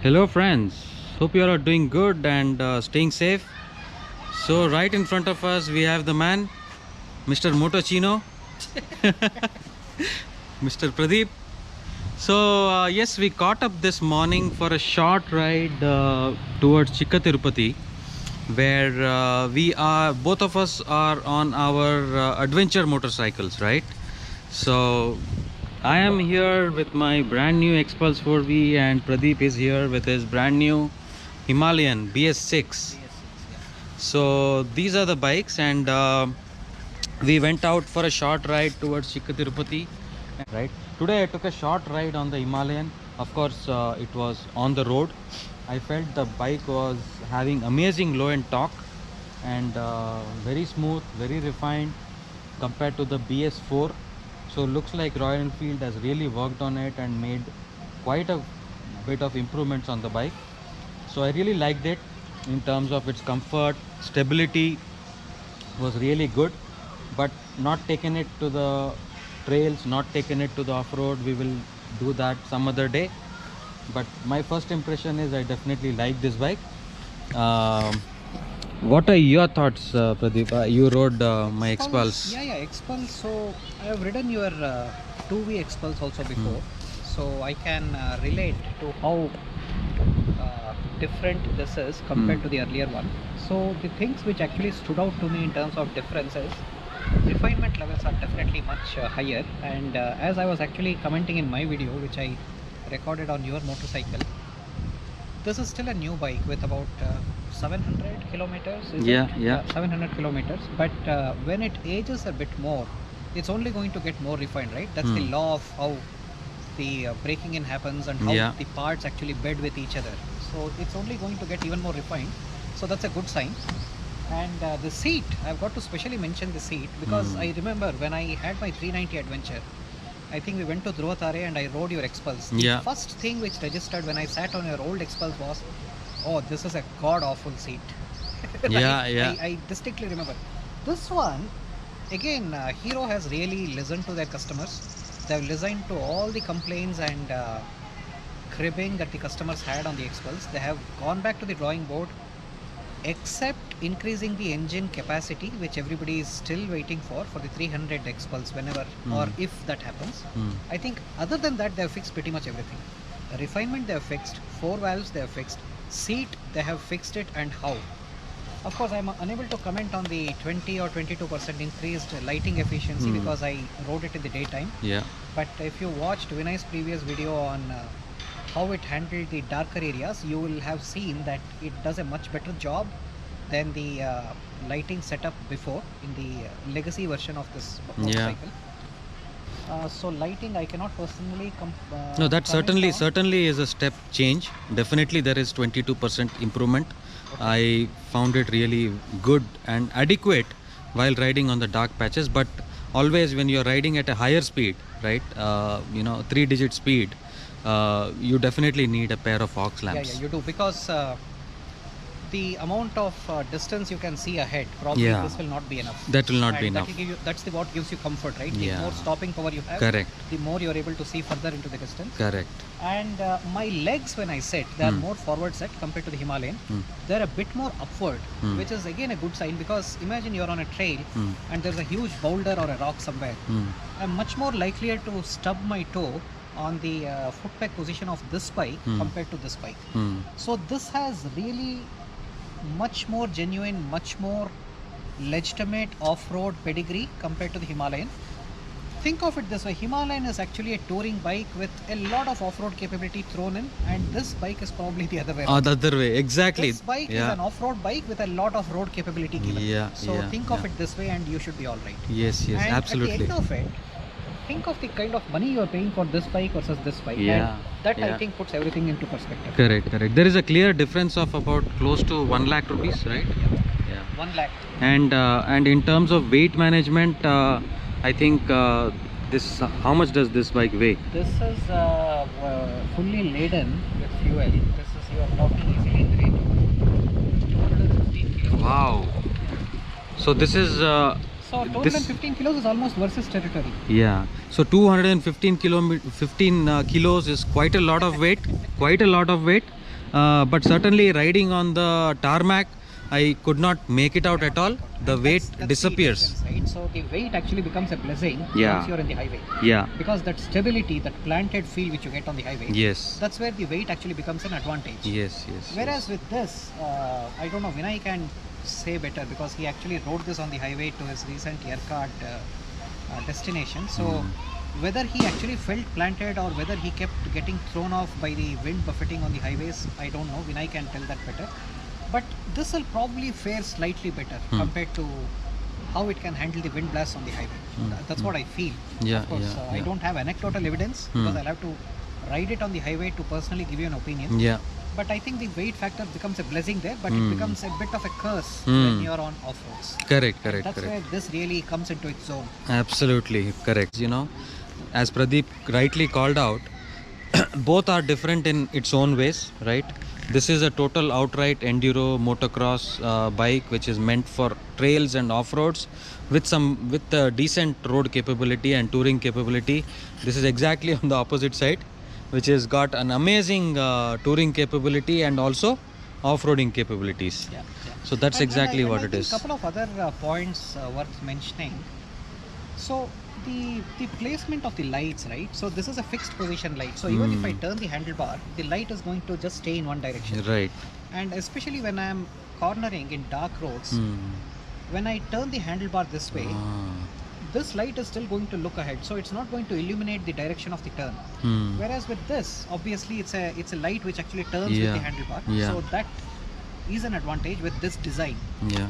Hello friends, hope you all are doing good and staying safe. So right in front of us we have the man, Mr. Motocinno, Mr. Pradeep. So yes, we caught up this morning for a short ride towards Tirupati, where both of us are on our adventure motorcycles, right? So I am here with my brand new Xpulse 4V and Pradeep is here with his brand new Himalayan BS6. So these are the bikes and we went out for a short ride towards Tirupati. Right. Today I took a short ride on the Himalayan. Of course it was on the road. I felt the bike was having amazing low end torque and very smooth, very refined compared to the BS4. So looks like Royal Enfield has really worked on it and made quite a bit of improvements on the bike. So I really liked it in terms of its comfort, stability was really good, but not taken it to the trails, not taken it to the off-road. We will do that some other day. But my first impression is I definitely like this bike. What are your thoughts, Pradeep? You rode my Xpulse. Yeah, Xpulse. So I have ridden your 2V Xpulse also before. So I can relate to how different this is compared to the earlier one. So the things which actually stood out to me in terms of differences, refinement levels are definitely much higher. And as I was actually commenting in my video, which I recorded on your motorcycle, this is still a new bike with about 700 kilometers. Yeah. 700 kilometers. But when it ages a bit more, it's only going to get more refined, right? That's the law of how the breaking in happens and how the parts actually bed with each other. So it's only going to get even more refined. So that's a good sign. And the seat, I've got to specially mention the seat because I remember when I had my 390 adventure, I think we went to Dhruvatare and I rode your Xpulse. The first thing which registered when I sat on your old Xpulse was, oh, this is a god-awful seat. I distinctly remember. This one, again, Hero has really listened to their customers. They've listened to all the complaints and cribbing that the customers had on the Xpulse. They have gone back to the drawing board, except increasing the engine capacity, which everybody is still waiting for the 300 Xpulse whenever or if that happens. I think other than that, they have fixed pretty much everything. Refinement they have fixed, 4 valves they have fixed, seat they have fixed it, and how. Of course, I am unable to comment on the 20 or 22% increased lighting efficiency because I rode it in the daytime. But if you watched Vinay's previous video on how it handled the darker areas, you will have seen that it does a much better job than the lighting setup before in the legacy version of this motorcycle. So lighting, I cannot personally no, that certainly is a step change. Definitely there is 22% improvement. I found it really good and adequate while riding on the dark patches, but always when you're riding at a higher speed, right, 3-digit speed, you definitely need a pair of fog lamps. Yeah, you do, because the amount of distance you can see ahead, probably this will not be enough. That will not be enough. That's what gives you comfort, right? The more stopping power you have, correct, the more you're able to see further into the distance. Correct. And my legs, when I set, they are more forward set compared to the Himalayan. They're a bit more upward, which is again a good sign, because imagine you're on a trail and there's a huge boulder or a rock somewhere. I'm much more likelier to stub my toe on the foot peg position of this bike compared to this bike. So this has really much more genuine, much more legitimate off-road pedigree compared to the Himalayan. Think of it this way, Himalayan is actually a touring bike with a lot of off-road capability thrown in, and this bike is probably the other way around. The other way, exactly. This bike is an off-road bike with a lot of road capability given. So think of it this way and you should be alright. Yes, and absolutely. At the end of it, think of the kind of money you are paying for this bike versus this bike. And that I think puts everything into perspective. Correct. There is a clear difference of about close to 1 lakh rupees, right? Yeah. 1 lakh. And in terms of weight management, I think this, how much does this bike weigh? This is fully laden with fuel. This is, you are talking easily in the range of 215 kilos. Wow. So this is so 215 kilos is almost versus territory. Yeah. So 215 kilos is quite a lot of weight. but certainly riding on the tarmac, I could not make it out at all. The weight That's disappears. The difference, right? So the weight actually becomes a blessing Yeah. once you're in the highway. Yeah. Because that stability, that planted feel which you get on the highway, Yes. that's where the weight actually becomes an advantage. Yes. Yes. Whereas with this, I don't know, Vinay can say better because he actually rode this on the highway to his recent Yerkad destination. So whether he actually felt planted or whether he kept getting thrown off by the wind buffeting on the highways, I don't know. Vinay can tell that better. But this will probably fare slightly better compared to how it can handle the wind blasts on the highway. That's what I feel. Yeah, Of course, yeah, I yeah. don't have anecdotal evidence because I'll have to ride it on the highway to personally give you an opinion. Yeah. But I think the weight factor becomes a blessing there, but it becomes a bit of a curse when you're on off-roads. Correct. Correct. That's Correct. where this really comes into its zone. Absolutely correct. You know, as Pradeep rightly called out, both are different in its own ways, right? This is a total outright enduro motocross bike, which is meant for trails and off-roads with decent road capability and touring capability. This is exactly on the opposite side, which has got an amazing touring capability and also off-roading capabilities. Yeah. So that's exactly what it is. A couple of other points worth mentioning. So the placement of the lights, right? So this is a fixed position light. So even if I turn the handlebar, the light is going to just stay in one direction. Right. And especially when I'm cornering in dark roads, when I turn the handlebar this way, this light is still going to look ahead. So it's not going to illuminate the direction of the turn. Whereas with this, obviously it's a light which actually turns with the handlebar. Yeah. So that is an advantage with this design. Yeah.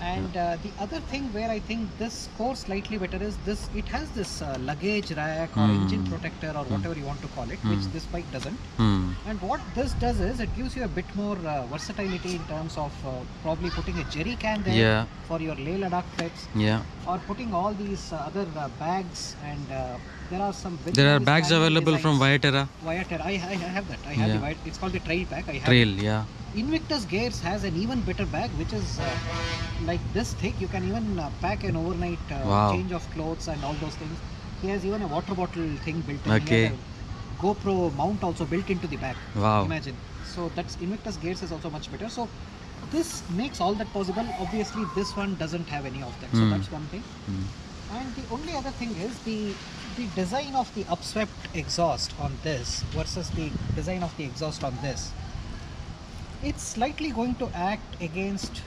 And the other thing where I think this scores slightly better is this. It has this luggage rack or engine protector or whatever you want to call it, which this bike doesn't. And what this does is it gives you a bit more versatility in terms of probably putting a jerry can there for your Leh Ladakh trips, or putting all these other bags, and there are some. There are bags available from Viaterra. Viaterra, I have that. I have the Viaterra. It's called the Trail pack. I have Trail, it. yeah. Invictus Gears has an even better bag, which is like this thick. You can even pack an overnight change of clothes and all those things. He has even a water bottle thing built in. Okay. He has a GoPro mount also built into the bag. Wow. Imagine. So that's Invictus Gears is also much better. So this makes all that possible. Obviously, this one doesn't have any of that. So that's one thing. And the only other thing is the design of the upswept exhaust on this versus the design of the exhaust on this. It's slightly going to act against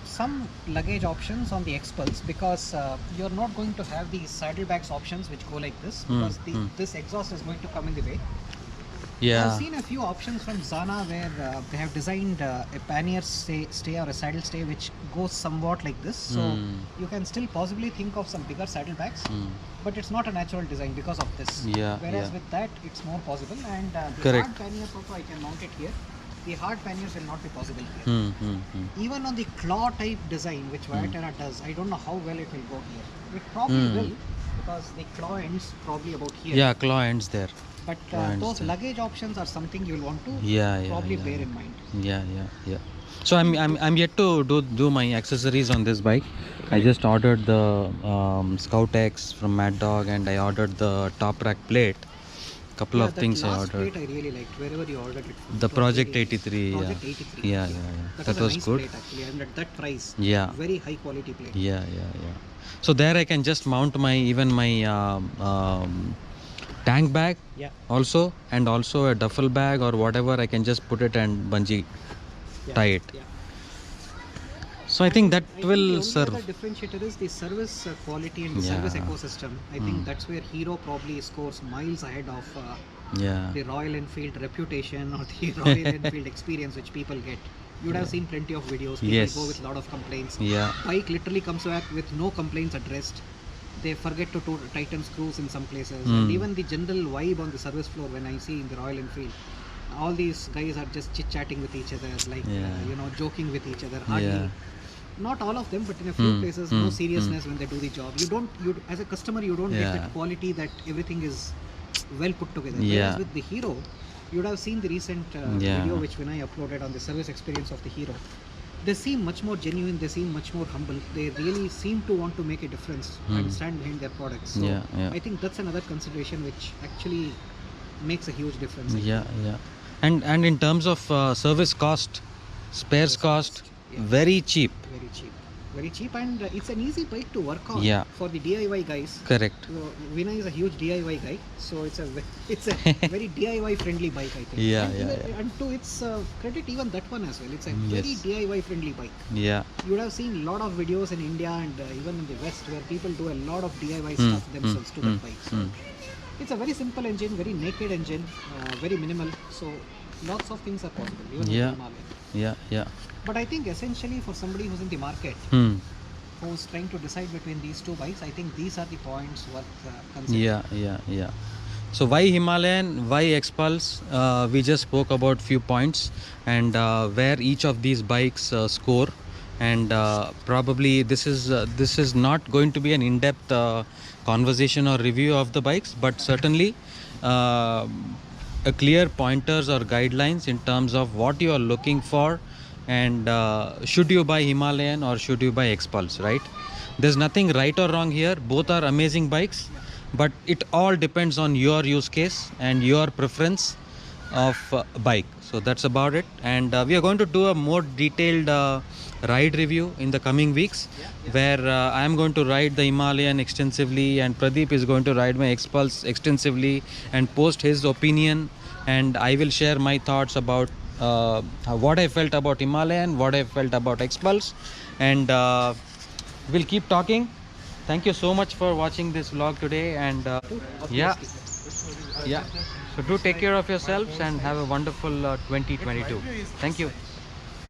some luggage options on the Xpulse because you're not going to have these saddlebags options which go like this because this exhaust is going to come in the way. I've seen a few options from Zana where they have designed a pannier stay or a saddle stay which goes somewhat like this. So you can still possibly think of some bigger saddlebags, but it's not a natural design because of this. Whereas with that, it's more possible. And the hard panniers also, I can mount it here. The hard panniers will not be possible here. Even on the claw type design, which Viaterra does, I don't know how well it will go here. It probably will because the claw ends probably about here. Yeah, claw ends there. But those luggage options are something you'll want to probably bear in mind. Yeah. So I'm yet to do my accessories on this bike. I just ordered the Scout X from Mad Dog, and I ordered the top rack plate. Couple of things I ordered. Plate I really liked wherever you ordered it from. The Project 83. Project 83. Yeah. That was was nice good. Plate actually, and at that price. Yeah. Very high quality plate. Yeah. So there I can just mount my tank bag also, and also a duffel bag or whatever. I can just put it and bungee tie it. So I think that will serve. The other differentiator is the service quality and the service ecosystem. I think that's where Hero probably scores miles ahead of the Royal Enfield reputation or the Royal Enfield experience which people get. You would have seen plenty of videos. People go with a lot of complaints. Bike literally comes back with no complaints addressed. They forget to tighten screws in some places. And even the general vibe on the service floor when I see in the Royal Enfield, all these guys are just chit-chatting with each other, like joking with each other. Hardly, not all of them, but in a few places, no seriousness when they do the job. You as a customer, you don't get that quality that everything is well put together. Whereas with the Hero, you would have seen the recent video which Vinay uploaded on the service experience of the Hero. They seem much more genuine, they seem much more humble. They really seem to want to make a difference and stand behind their products. So I think that's another consideration which actually makes a huge difference. And in terms of service cost, spares cost, Yeah. very cheap. Very cheap, and it's an easy bike to work on. Yeah. For the DIY guys. Correct. Vinay is a huge DIY guy, so it's a very DIY friendly bike, I think. Yeah, and, yeah, even- yeah. and to its credit, even that one as well. It's a very Yes. DIY friendly bike. Yeah. You would have seen a lot of videos in India and even in the West where people do a lot of DIY Hmm, stuff themselves to that bike. So hmm. it's a very simple engine, very naked engine, very minimal. So lots of things are possible, even with Yeah. the Himalayan. Yeah, yeah. But I think essentially for somebody who's in the market, Hmm. who's trying to decide between these two bikes, I think these are the points worth considering. Yeah, yeah, yeah. So why Himalayan, why Xpulse? We just spoke about few points and where each of these bikes score, and probably this is not going to be an in-depth conversation or review of the bikes, but certainly uh, a clear pointers or guidelines in terms of what you are looking for, and should you buy Himalayan or should you buy Xpulse, right? There's nothing right or wrong here. Both are amazing bikes, but it all depends on your use case and your preference of bike. So that's about it, and we are going to do a more detailed ride review in the coming weeks, where I am going to ride the Himalayan extensively and Pradeep is going to ride my Xpulse extensively and post his opinion, and I will share my thoughts about what I felt about Himalayan, what I felt about Xpulse, and we'll keep talking. Thank you so much for watching this vlog today, and yeah, yeah. So do take care of yourselves and have a wonderful 2022. Thank you.